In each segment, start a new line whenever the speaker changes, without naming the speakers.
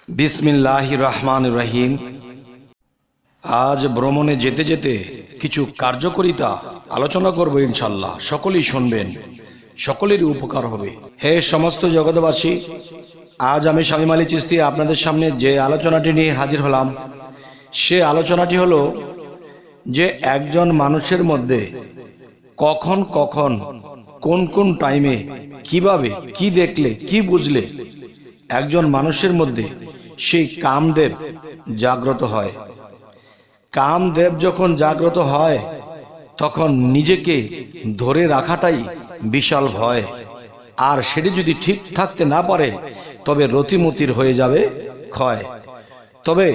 বিসমিল্লাহির রহমানির রহিম। আজ ভ্রমণে যেতে যেতে কিছু কার্যকরিতা আলোচনা করব ইনশাল্লাহ। সকলেই শুনবেন, সকলেরই উপকার হবে। হে সমস্ত জগৎবাসী, আজ আমি শামীম আলী চিশতি আপনাদের সামনে যে আলোচনাটি নিয়ে হাজির হলাম, সে আলোচনাটি হলো যে একজন মানুষের মধ্যে কখন কখন কোন কোন টাইমে কিভাবে কি দেখলে কি বুঝলে একজন মানুষের মধ্যে সেই কামদেব জাগ্রত হয়। কামদেব যখন জাগ্রত হয় তখন নিজেকে ধরে রাখাটাই বিশাল ভয়, আর সেটি যদি ঠিক থাকতে না পারে তবে রতিমতির হয়ে যাবে ক্ষয়। তবে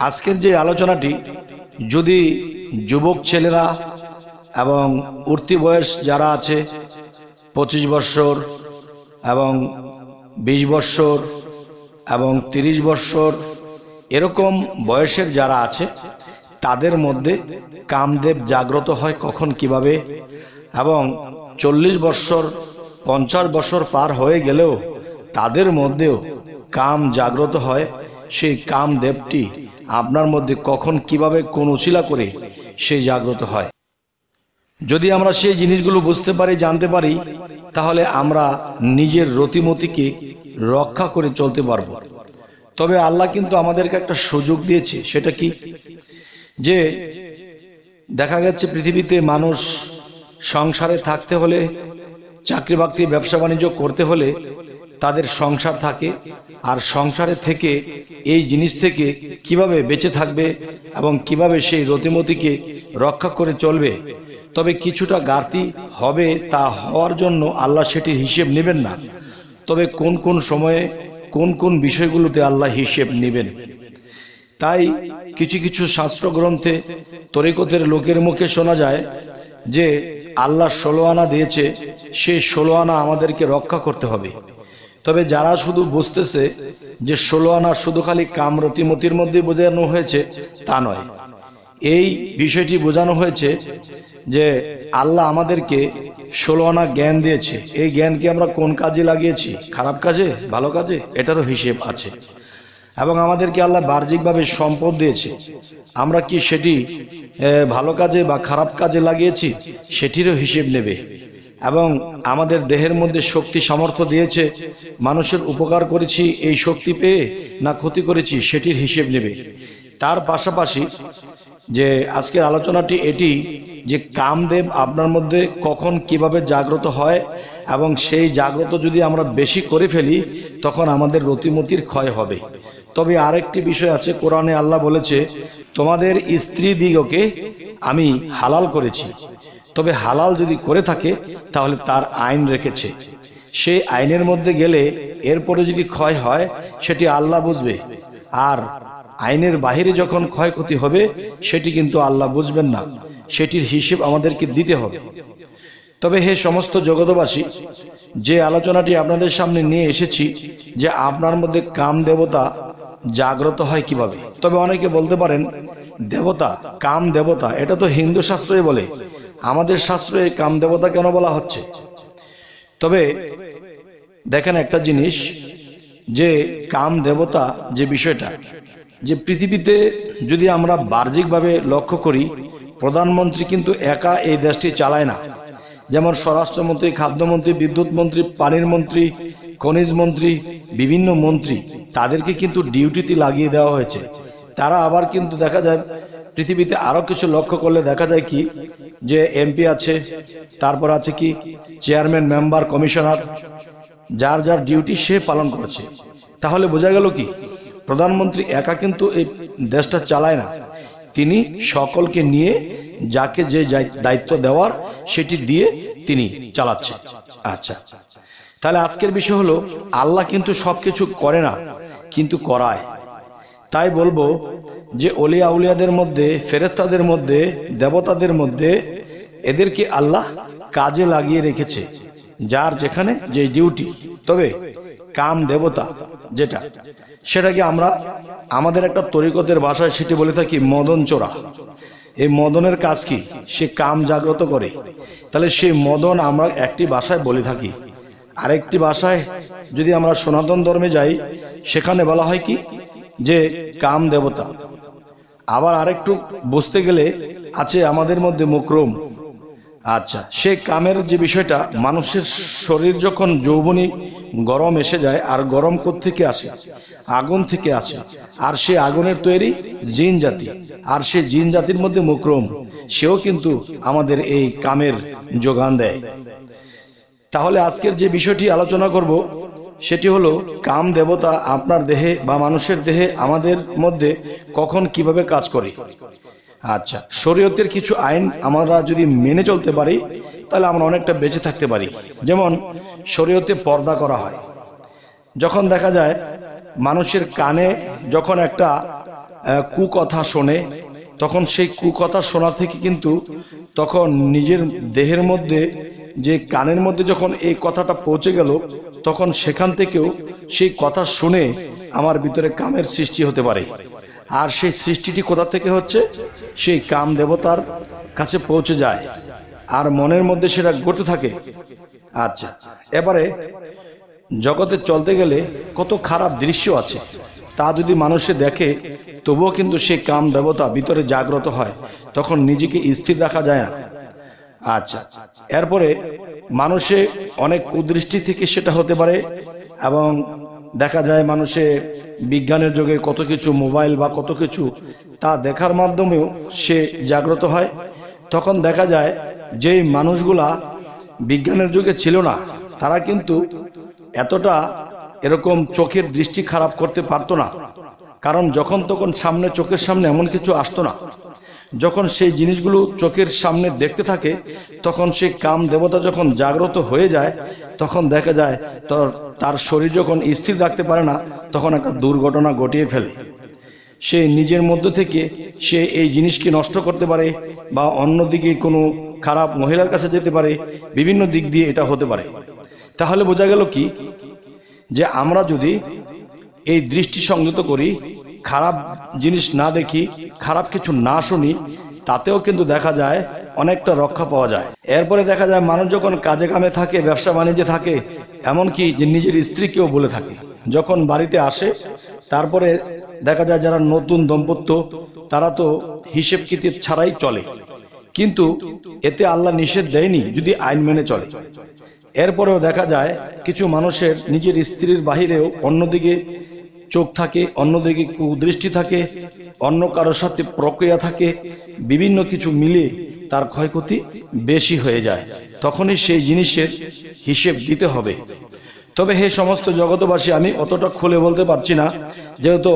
আজকের যে আলোচনাটি, যদি যুবক ছেলেরা এবং উঠতি বয়স যারা আছে 25 বৎসর এবং 20 বৎসর এবং 30 বৎসর এরকম বয়সের যারা আছে, তাদের মধ্যে কামদেব জাগ্রত হয় কখন কিভাবে, এবং 40 বৎসর 50 বৎসর পার হয়ে গেলেও তাদের মধ্যেও কাম জাগ্রত হয়, সেই কামদেবটি আপনার মধ্যে কখন কিভাবে কোন উছিলা করে সেই জাগ্রত হয়। যদি আমরা সেই জিনিসগুলো বুঝতে পারি, জানতে পারি, তাহলে আমরা নিজের রতিমতিকে রক্ষা করে চলতে পারবো। তবে আল্লাহ কিন্তু আমাদেরকে একটা সুযোগ দিয়েছে। সেটা কি? যে দেখা যাচ্ছে পৃথিবীতে মানুষ সংসারে থাকতে হলে, চাকরি বাকরি ব্যবসা বাণিজ্য করতে হলে তাদের সংসার থাকে, আর সংসারে থেকে এই জিনিস থেকে কিভাবে বেঁচে থাকবে এবং কিভাবে সেই রতিমতিকে রক্ষা করে চলবে। তবে কিছুটা ঘাটতি হবে, তা হওয়ার জন্য আল্লাহ সেটির হিসেব নেবেন না। তবে কোন কোন সময়ে কোন কোন বিষয়গুলোতে আল্লাহ হিসেব নেবেন। তাই কিছু কিছু শাস্ত্র গ্রন্থে তরিকতের লোকের মুখে শোনা যায় যে আল্লাহ 16 আনা দিয়েছে, সেই 16 আনা আমাদেরকে রক্ষা করতে হবে। তবে যারা শুধু বুঝতেছে যে 16 আনা শুধু খালি কাম রতিমতির মধ্যে বোঝানো হয়েছে, তা নয়। এই বিষয়টি বোঝানো হয়েছে যে আল্লাহ আমাদেরকে 16 আনা জ্ঞান দিয়েছে। এই জ্ঞানকে আমরা কোন কাজে লাগিয়েছি, খারাপ কাজে, ভালো কাজে, এটারও হিসেব আছে। এবং আমাদেরকে আল্লাহ বাহ্যিকভাবে সম্পদ দিয়েছে, আমরা কি সেটি ভালো কাজে বা খারাপ কাজে লাগিয়েছি, সেটিরও হিসেব নেবে। এবং আমাদের দেহের মধ্যে শক্তি সামর্থ্য দিয়েছে, মানুষের উপকার করেছি এই শক্তি পেয়ে না ক্ষতি করেছি, সেটির হিসেব নেবে। তার পাশাপাশি যে আজকের আলোচনাটি এটি যে কামদেব আপনার মধ্যে কখন কিভাবে জাগ্রত হয়, এবং সেই জাগ্রত যদি আমরা বেশি করে ফেলি তখন আমাদের রতিমতির ক্ষয় হবে। তবে আরেকটি বিষয় আছে, কোরআনে আল্লাহ বলেছে তোমাদের স্ত্রী দিগকে আমি হালাল করেছি। তবে হালাল যদি করে থাকে তাহলে তার আইন রেখেছে, সেই আইনের মধ্যে গেলে এরপরে যদি ক্ষয় হয় সেটি আল্লাহ বুঝবে, আর আইনের বাহিরে যখন ক্ষয়ক্ষতি হবে সেটি কিন্তু আল্লাহ বুঝবেন না, সেটির হিসেব আমাদেরকে দিতে হবে। তবে হে সমস্ত জগৎবাসী, যে আলোচনাটি আপনাদের সামনে নিয়ে এসেছি যে আপনার মধ্যে কাম দেবতা জাগ্রত হয় কিভাবে। তবে অনেকে বলতে পারেন দেবতা, কাম দেবতা, এটা তো হিন্দু শাস্ত্রে বলে, আমাদের শাস্ত্রে কাম দেবতা কেন বলা হচ্ছে? তবে দেখেন একটা জিনিস, যে কাম দেবতা যে বিষয়টা, যে পৃথিবীতে যদি আমরা বাহ্যিকভাবে লক্ষ্য করি, প্রধানমন্ত্রী কিন্তু একা এই দেশটি চালায় না। যেমন স্বরাষ্ট্রমন্ত্রী, খাদ্যমন্ত্রী, বিদ্যুৎ মন্ত্রী, পানির মন্ত্রী, খনিজ মন্ত্রী, বিভিন্ন মন্ত্রী, তাদেরকে কিন্তু ডিউটিতে লাগিয়ে দেওয়া হয়েছে। তারা আবার কিন্তু দেখা যায় পৃথিবীতে আরো কিছু লক্ষ্য করলে দেখা যায় কি, যে এমপি আছে, তারপর আছে কি চেয়ারম্যান, মেম্বার, কমিশনার, যার যার ডিউটি সে পালন করছে। তাহলে বোঝা গেল কি, প্রধানমন্ত্রী একা কিন্তু এই দেশটা চালায় না, তিনি সকলকে নিয়ে যাকে যে দায়িত্ব দেওয়ার সেটি দিয়ে তিনি চালাচ্ছে। আচ্ছা, তাহলে আজকের বিষয় হলো আল্লাহ কিন্তু সবকিছু করে না, কিন্তু করায়। তাই বলবো যে ওলিয়া উলিয়াদের মধ্যে, ফেরেশতাদের মধ্যে, দেবতাদের মধ্যে এদেরকে আল্লাহ কাজে লাগিয়ে রেখেছে, যার যেখানে যে ডিউটি। তবে কাম দেবতা যেটা, সেটাকে আমরা আমাদের একটা তরিকতের ভাষায় সেটি বলে থাকি মদন চোরা। এই মদনের কাজ কি? সে কাম জাগ্রত করে। তাহলে সেই মদন আমরা একটি ভাষায় বলে থাকি, আরেকটি ভাষায় যদি আমরা সনাতন ধর্মে যাই সেখানে বলা হয় কি যে কাম দেবতা। আবার আরেকটু বুঝতে গেলে আছে আমাদের মধ্যে মুকরম। আচ্ছা, সে কামের যে বিষয়টা, মানুষের শরীর যখন যৌবনী গরম এসে যায়, আর গরম কোত্থেকে আসে? আগুন থেকে আসে। আর সে আগুনের তৈরি জিন জাতি, আর সে জিন জাতির মধ্যে মুকরম, সেও কিন্তু আমাদের এই কামের যোগান দেয়। তাহলে আজকের যে বিষয়টি আলোচনা করব সেটি হলো কাম দেবতা আপনার দেহে বা মানুষের দেহে আমাদের মধ্যে কখন কিভাবে কাজ করে। আচ্ছা, শরীয়তের কিছু আইন আমরা যদি মেনে চলতে পারি তাহলে আমরা অনেকটা বেঁচে থাকতে পারি। যেমন শরীয়তে পর্দা করা হয়। যখন দেখা যায় মানুষের কানে যখন একটা কুকথা শোনে, তখন সেই কুকথা শোনা থেকে কিন্তু তখন নিজের দেহের মধ্যে যে কানের মধ্যে যখন এই কথাটা পৌঁছে গেল, তখন সেখান থেকেও সেই কথা শুনে আমার ভিতরে কামের সৃষ্টি হতে পারে। আর সেই সৃষ্টিটি কোথা থেকে হচ্ছে? সেই কাম দেবতার কাছে পৌঁছে যায়, আর মনের মধ্যে সেটা ঘটতে থাকে। আচ্ছা, এবারে জগতে চলতে গেলে কত খারাপ দৃশ্য আছে, তা যদি মানুষে দেখে তবুও কিন্তু সেই কাম দেবতা ভিতরে জাগ্রত হয়, তখন নিজেকে স্থির রাখা যায় না। আচ্ছা, এরপরে মানুষে অনেক কুদৃষ্টি থেকে সেটা হতে পারে, এবং দেখা যায় মানুষে বিজ্ঞানের যুগে কত কিছু মোবাইল বা কত কিছু তা দেখার মাধ্যমেও সে জাগ্রত হয়। তখন দেখা যায় যেই মানুষগুলা বিজ্ঞানের যুগে ছিল না, তারা কিন্তু এতটা এরকম চোখের দৃষ্টি খারাপ করতে পারতো না, কারণ যখন তখন সামনে চোখের সামনে এমন কিছু আসতো না। যখন সেই জিনিসগুলো চোখের সামনে দেখতে থাকে, তখন সেই কাম দেবতা যখন জাগ্রত হয়ে যায়, তখন দেখা যায় তার শরীর যখন স্থির রাখতে পারে না, তখন একটা দুর্ঘটনা ঘটিয়ে ফেলে। সে নিজের মধ্য থেকে সে এই জিনিসকে নষ্ট করতে পারে, বা অন্যদিকে কোনো খারাপ মহিলার কাছে যেতে পারে, বিভিন্ন দিক দিয়ে এটা হতে পারে। তাহলে বোঝা গেল কি, যে আমরা যদি এই দৃষ্টি সংযত করি, খারাপ জিনিস না দেখি, খারাপ কিছু না শুনি, তাতেও কিন্তু দেখা যায় অনেকটা রক্ষা পাওয়া যায়। এরপরে দেখা যায় মানুষ যখন কাজে কামে থাকে, ব্যবসা বাণিজ্যে থাকে, এমনকি যে নিজের স্ত্রীকেও বলে থাকে, যখন বাড়িতে আসে, তারপরে দেখা যায় যারা নতুন দম্পত্য তারা তো হিসেব কিতাব ছাড়াই চলে, কিন্তু এতে আল্লাহ নিষেধ দেয়নি যদি আইন মেনে চলে। এরপরেও দেখা যায় কিছু মানুষের নিজের স্ত্রীর বাহিরেও অন্যদিকে চোখ থাকে, অন্যদিকে কুদৃষ্টি থাকে, অন্য কারোর সাথে প্রক্রিয়া থাকে, বিভিন্ন কিছু মিলে তার ক্ষয়ক্ষতি বেশি হয়ে যায়। তখনই সেই জিনিসের হিসেব দিতে হবে। তবে হে সমস্ত জগতবাসী, আমি অতটা খুলে বলতে পারছি না, যেহেতু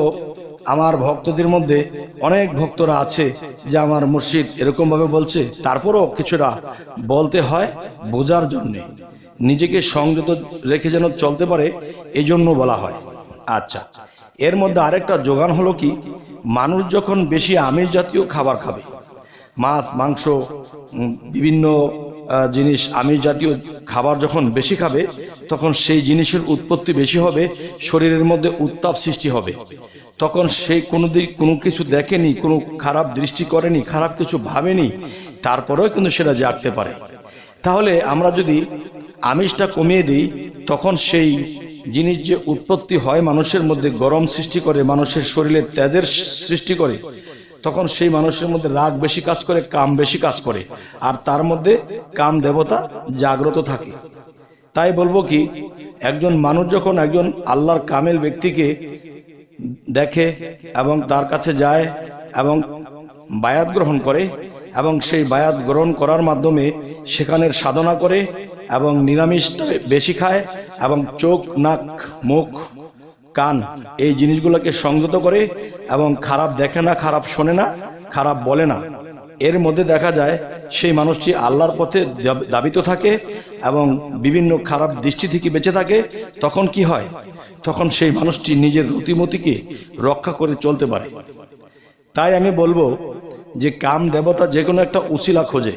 আমার ভক্তদের মধ্যে অনেক ভক্তরা আছে যে আমার মুর্শিদ এরকম ভাবে বলছে, তারপরও কিছুটা বলতে হয় বোঝার জন্য, নিজেকে সংযত রেখে যেন চলতে পারে, এই জন্য বলা হয়। আচ্ছা, এর মধ্যে আরেকটা যোগান হলো কি, মানুষ যখন বেশি আমিষ জাতীয় খাবার খাবে, মাছ মাংস বিভিন্ন জিনিস আমিষ জাতীয় খাবার যখন বেশি খাবে, তখন সেই জিনিসের উৎপত্তি বেশি হবে, শরীরের মধ্যে উত্তাপ সৃষ্টি হবে। তখন সেই কোনো কিছু দেখেনি, কোনো খারাপ দৃষ্টি করেনি, খারাপ কিছু ভাবেনি, তারপরেও কিন্তু সেটা জাগতে পারে। তাহলে আমরা যদি আমিষটা কমিয়ে দিই, তখন সেই জিনিস যে উৎপত্তি হয় মানুষের মধ্যে, গরম সৃষ্টি করে, মানুষের শরীরে তেজের সৃষ্টি করে, তখন সেই মানুষের মধ্যে রাগ বেশি কাজ করে, কাম বেশি কাজ করে, আর তার মধ্যে কাম দেবতা জাগ্রত থাকে। তাই বলবো কি, একজন মানুষ যখন একজন আল্লাহর কামেল ব্যক্তিকে দেখে এবং তার কাছে যায় এবং বায়াত গ্রহণ করে, এবং সেই বায়াত গ্রহণ করার মাধ্যমে সেখানের সাধনা করে, এবং নিরামিষটা বেশি খায়, এবং চোখ নাক মুখ কান এই জিনিসগুলোকে সংযত করে, এবং খারাপ দেখে না, খারাপ শোনে না, খারাপ বলে না, এর মধ্যে দেখা যায় সেই মানুষটি আল্লাহর পথে দাবিত থাকে এবং বিভিন্ন খারাপ দৃষ্টি থেকে বেঁচে থাকে। তখন কি হয়? তখন সেই মানুষটি নিজের রতিমতিকে রক্ষা করে চলতে পারে। তাই আমি বলবো যে কাম দেবতা যে কোনো একটা উছিলা খোঁজে,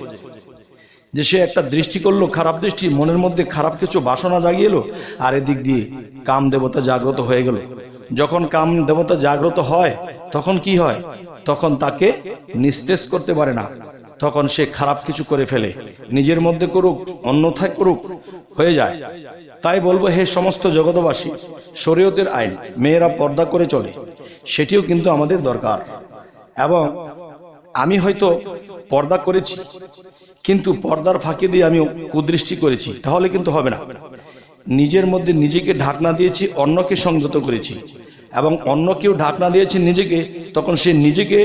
যে সে একটা দৃষ্টি করলো, খারাপ দৃষ্টি, মনের মধ্যে খারাপ কিছু বাসনা জাগিয়ে এলো, আর এদিক দিয়ে কাম দেবতা জাগ্রত হয়ে গেল। যখন কাম দেবতা জাগ্রত হয়, তখন কি হয়? তখন তাকে নিস্তেজ করতে পারে না, তখন সে খারাপ কিছু করে ফেলে, নিজের মধ্যে করুক অন্যথায় করুক, হয়ে যায়। তাই বলবো হে সমস্ত জগতবাসী, শরীয়তের আইন মেয়েরা পর্দা করে চলে, সেটিও কিন্তু আমাদের দরকার। এবং আমি হয়তো পর্দা করেছি, কিন্তু পর্দার ফাঁকি দিয়ে আমি কুদৃষ্টি করেছি, তাহলে কিন্তু হবে না। নিজের মধ্যে নিজেকে ঢাকনা দিয়েছি, অন্যকে সংযত করেছি, এবং অন্য কেউ ঢাকনা দিয়েছে নিজেকে, তখন সে নিজেকে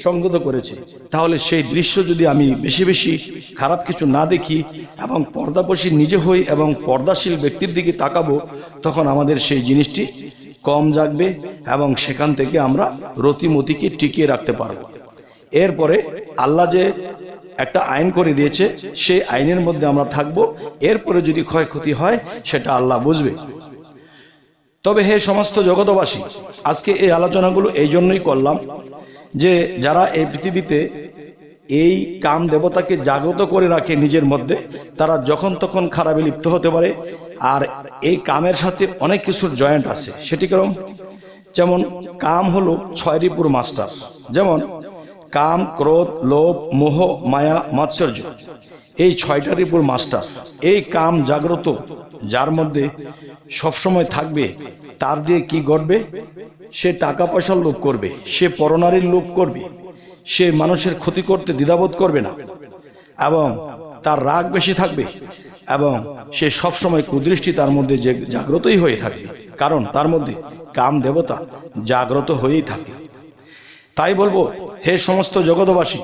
সংযত করেছে। তাহলে সেই দৃশ্য যদি আমি বেশি বেশি খারাপ কিছু না দেখি এবং পর্দাপোষী নিজে হই এবং পর্দাশীল ব্যক্তির দিকে তাকাবো, তখন আমাদের সেই জিনিসটি কম জাগবে এবং সেখান থেকে আমরা রতিমতিকে টিকিয়ে রাখতে পারবো। এরপরে আল্লাহ যে একটা আইন করে দিয়েছে, সেই আইনের মধ্যে আমরা থাকবো। এরপরে যদি ক্ষয়ক্ষতি হয় সেটা আল্লাহ বুঝবে। তবে হে সমস্ত জগতবাসী, আজকে এই আলোচনাগুলো এই জন্যই করলাম যে যারা এই পৃথিবীতে এই কাম দেবতাকে জাগ্রত করে রাখে নিজের মধ্যে, তারা যখন তখন খারাপে লিপ্ত হতে পারে। আর এই কামের সাথে অনেক কিছুর জয়েন্ট আছে। সেটি কারণ যেমন কাম হলো 6টি পুরো মাস্টার, যেমন কাম, ক্রোধ, লোভ, মোহ, মায়া, মাৎসর্য, এই 6টার উপর মাস্টার। এই কাম জাগ্রত যার মধ্যে সবসময় থাকবে, তার দিয়ে কি ঘটবে? সে টাকা পয়সার লোভ করবে, সে পরনারীর লোভ করবে, সে মানুষের ক্ষতি করতে দ্বিধাবোধ করবে না, এবং তার রাগ বেশি থাকবে, এবং সে সবসময় কুদৃষ্টি তার মধ্যে জাগ্রতই হয়ে থাকবে, কারণ তার মধ্যে কাম দেবতা জাগ্রত হয়েই থাকে। তাই বলবো, হে সমস্ত জগতবাসী,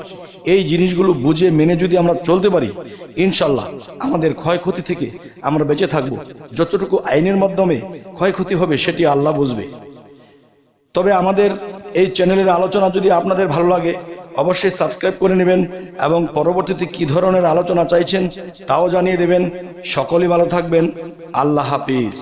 এই জিনিসগুলো বুঝে মেনে যদি আমরা চলতে পারি, ইনশাল্লাহ আমাদের ক্ষয়ক্ষতি থেকে আমরা বেঁচে থাকবো। যতটুকু আইনের মাধ্যমে ক্ষয়ক্ষতি হবে সেটি আল্লাহ বুঝবে। তবে আমাদের এই চ্যানেলের আলোচনা যদি আপনাদের ভালো লাগে, অবশ্যই সাবস্ক্রাইব করে নেবেন এবং পরবর্তীতে কি ধরনের আলোচনা চাইছেন তাও জানিয়ে দেবেন। সকলেই ভালো থাকবেন। আল্লাহ হাফিজ।